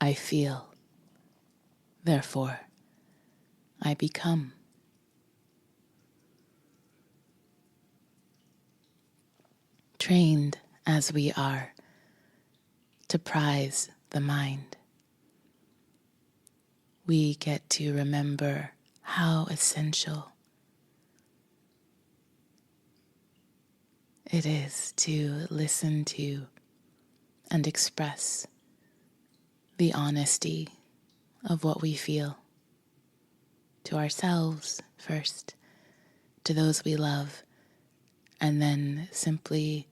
I feel. Therefore, I become. Trained as we are to prize the mind, we get to remember how essential it is to listen to and express the honesty of what we feel to ourselves first, to those we love, and then simply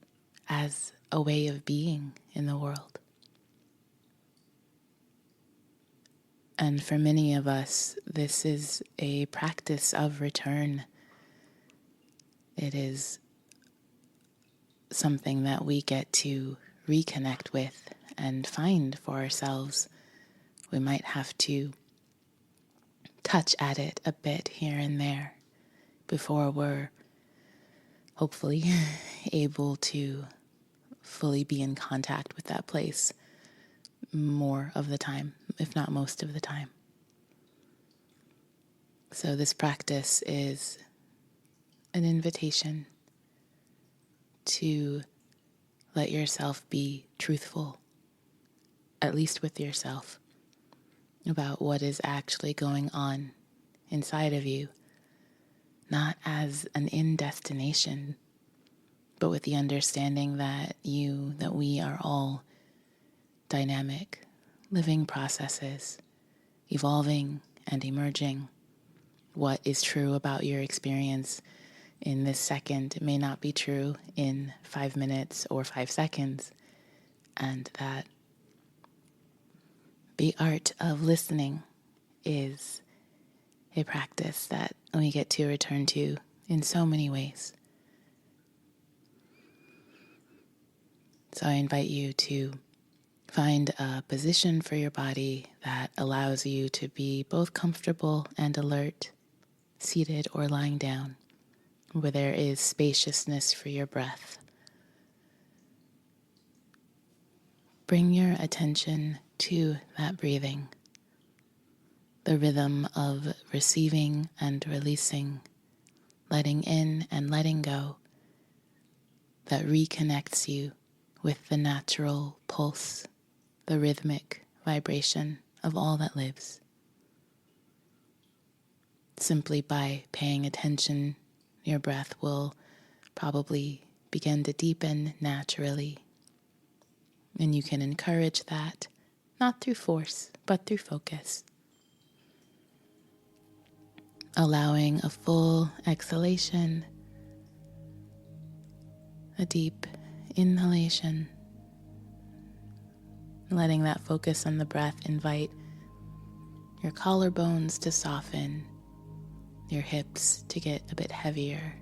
as a way of being in the world. And for many of us, this is a practice of return. It is something that we get to reconnect with and find for ourselves. We might have to touch at it a bit here and there before we're hopefully able to fully be in contact with that place more of the time, if not most of the time. So this practice is an invitation to let yourself be truthful, at least with yourself, about what is actually going on inside of you, not as an end destination, but with the understanding that we are all dynamic, living processes, evolving and emerging. What is true about your experience in this second may not be true in 5 minutes or 5 seconds, and that the art of listening is a practice that we get to return to in so many ways. So I invite you to find a position for your body that allows you to be both comfortable and alert, seated or lying down, where there is spaciousness for your breath. Bring your attention to that breathing, the rhythm of receiving and releasing, letting in and letting go, that reconnects you with the natural pulse, the rhythmic vibration of all that lives. Simply by paying attention, your breath will probably begin to deepen naturally. And you can encourage that, not through force, but through focus. Allowing a full exhalation, a deep inhalation, letting that focus on the breath invite your collarbones to soften, your hips to get a bit heavier,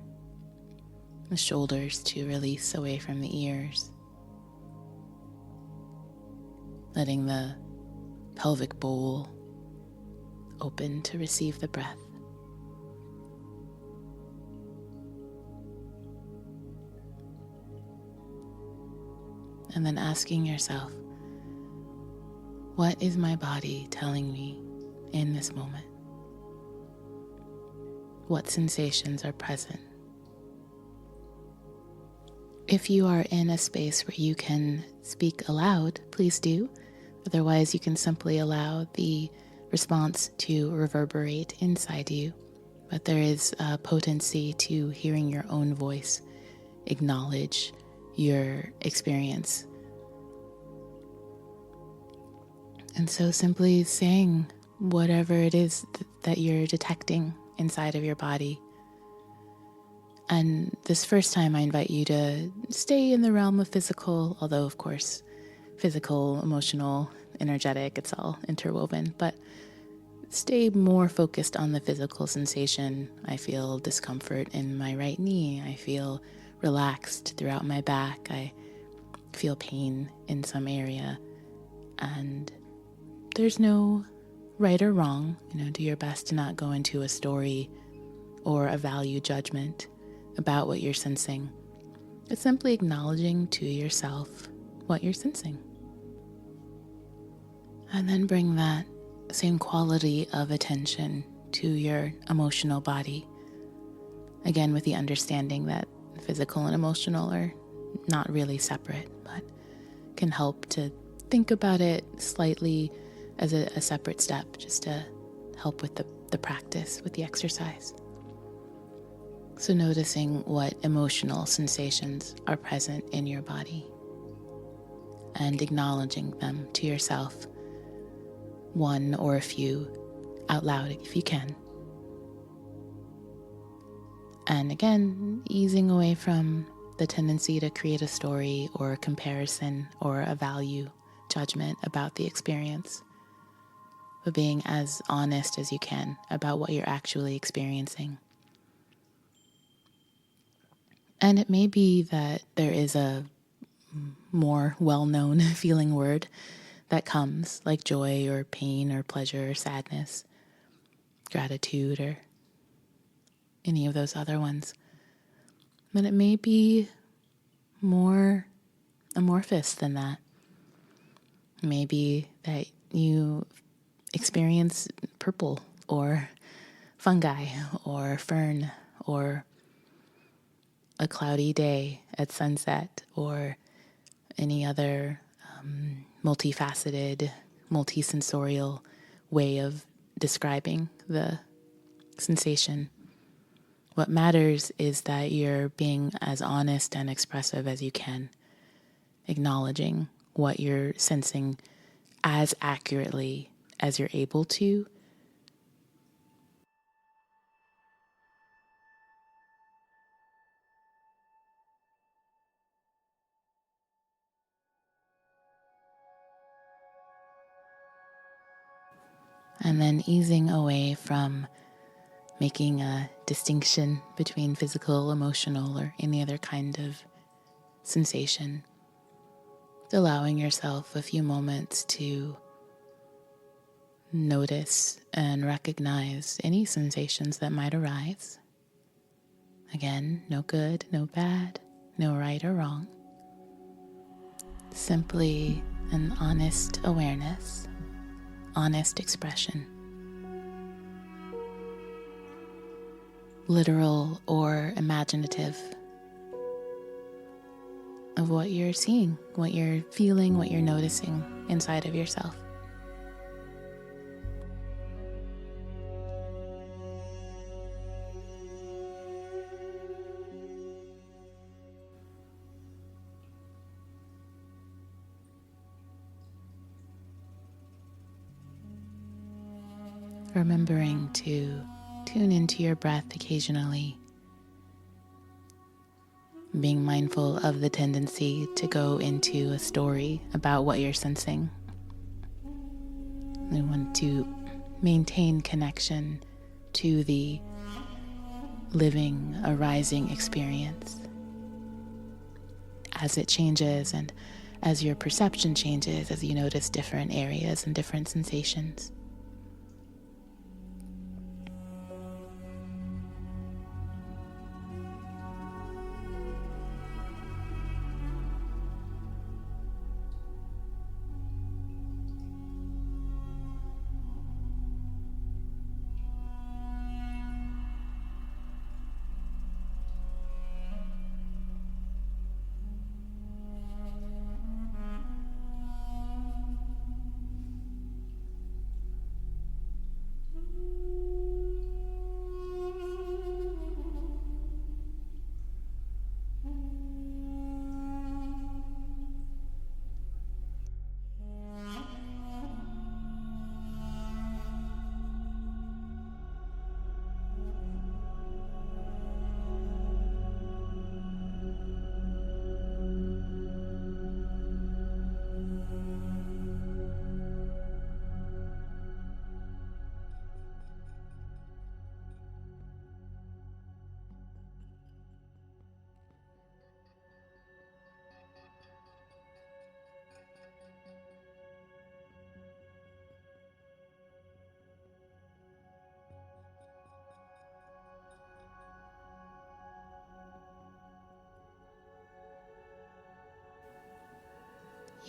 the shoulders to release away from the ears, letting the pelvic bowl open to receive the breath. And then asking yourself, what is my body telling me in this moment? What sensations are present? If you are in a space where you can speak aloud, please do. Otherwise, you can simply allow the response to reverberate inside you. But there is a potency to hearing your own voice acknowledge your experience. And so simply saying whatever it is that you're detecting inside of your body. And this first time I invite you to stay in the realm of physical, although of course, physical, emotional, energetic, it's all interwoven, but stay more focused on the physical sensation. I feel discomfort in my right knee. I feel relaxed throughout my back. I feel pain in some area. And there's no right or wrong. Do your best to not go into a story or a value judgment about what you're sensing. It's simply acknowledging to yourself what you're sensing. And then bring that same quality of attention to your emotional body. Again, with the understanding that physical and emotional are not really separate, but can help to think about it slightly as a separate step, just to help with the practice, with the exercise. So noticing what emotional sensations are present in your body and acknowledging them to yourself, one or a few out loud if you can. And again, easing away from the tendency to create a story or a comparison or a value judgment about the experience, but being as honest as you can about what you're actually experiencing. And it may be that there is a more well-known feeling word that comes, like joy or pain or pleasure or sadness, gratitude or any of those other ones. But it may be more amorphous than that. Maybe that you experience purple or fungi or fern or a cloudy day at sunset or any other multifaceted, multisensorial way of describing the sensation. What matters is that you're being as honest and expressive as you can, acknowledging what you're sensing as accurately as you're able to. And then easing away from making a distinction between physical, emotional, or any other kind of sensation. Allowing yourself a few moments to notice and recognize any sensations that might arise. Again, no good, no bad, no right or wrong. Simply an honest awareness, honest expression. Literal or imaginative, of what you're seeing, what you're feeling, what you're noticing inside of yourself. Remembering to tune into your breath occasionally, being mindful of the tendency to go into a story about what you're sensing. We want to maintain connection to the living, arising experience as it changes and as your perception changes, as you notice different areas and different sensations.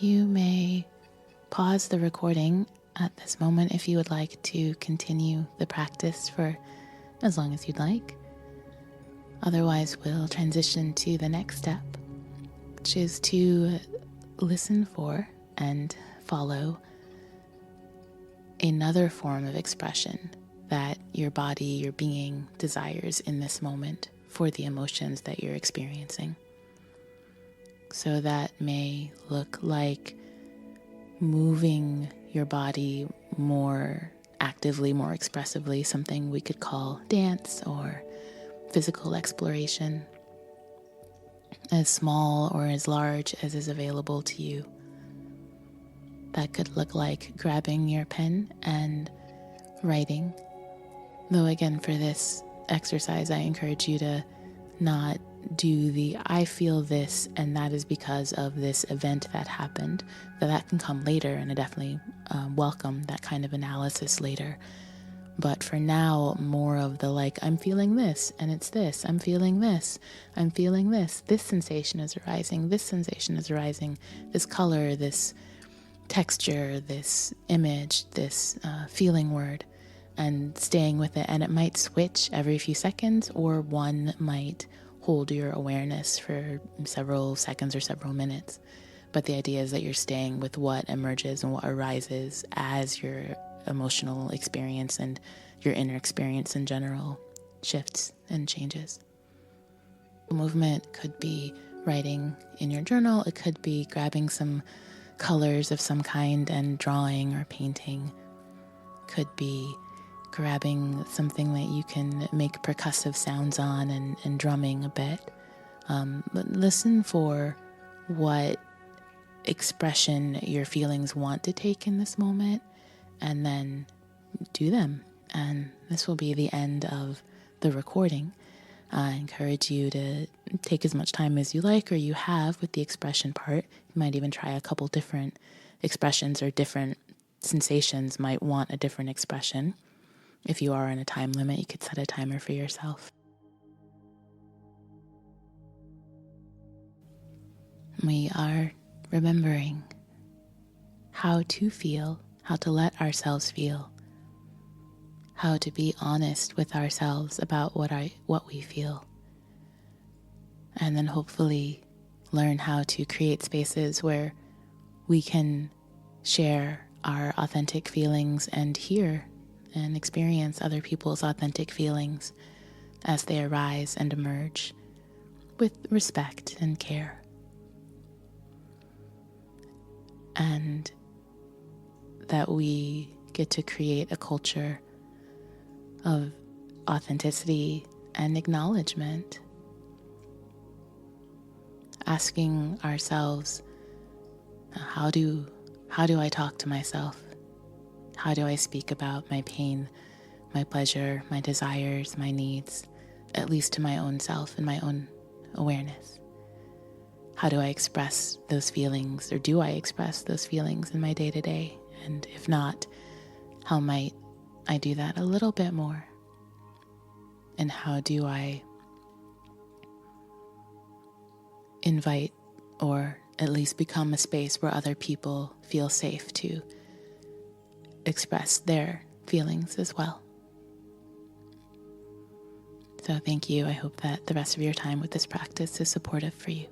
You may pause the recording at this moment if you would like to continue the practice for as long as you'd like. Otherwise, we'll transition to the next step, which is to listen for and follow another form of expression that your body, your being desires in this moment for the emotions that you're experiencing. So that may look like moving your body more actively, more expressively, something we could call dance or physical exploration, as small or as large as is available to you. That could look like grabbing your pen and writing. Though again, for this exercise, I encourage you to not do the I feel this and that is because of this event that happened. That can come later, and I definitely welcome that kind of analysis later. But for now, more of the like, I'm feeling this, and it's this, I'm feeling this, I'm feeling this sensation is arising, this sensation is arising, this color, this texture, this image, this feeling word, and staying with it. And it might switch every few seconds, or one might hold your awareness for several seconds or several minutes. But the idea is that you're staying with what emerges and what arises as your emotional experience and your inner experience in general shifts and changes. Movement could be writing in your journal. It could be grabbing some colors of some kind and drawing or painting. Could be grabbing something that you can make percussive sounds on and drumming a bit. But listen for what expression your feelings want to take in this moment, and then do them. And this will be the end of the recording. I encourage you to take as much time as you like or you have with the expression part. You might even try a couple different expressions, or different sensations might want a different expression. If you are on a time limit, you could set a timer for yourself. We are remembering how to feel, how to let ourselves feel, how to be honest with ourselves about what we feel, and then hopefully learn how to create spaces where we can share our authentic feelings and hear and experience other people's authentic feelings as they arise and emerge with respect and care. And that we get to create a culture of authenticity and acknowledgement. Asking ourselves, how do I talk to myself? How do I speak about my pain, my pleasure, my desires, my needs, at least to my own self and my own awareness? How do I express those feelings, or do I express those feelings in my day-to-day? And if not, how might I do that a little bit more? And how do I invite, or at least become a space where other people feel safe to express their feelings as well? So thank you. I hope that the rest of your time with this practice is supportive for you.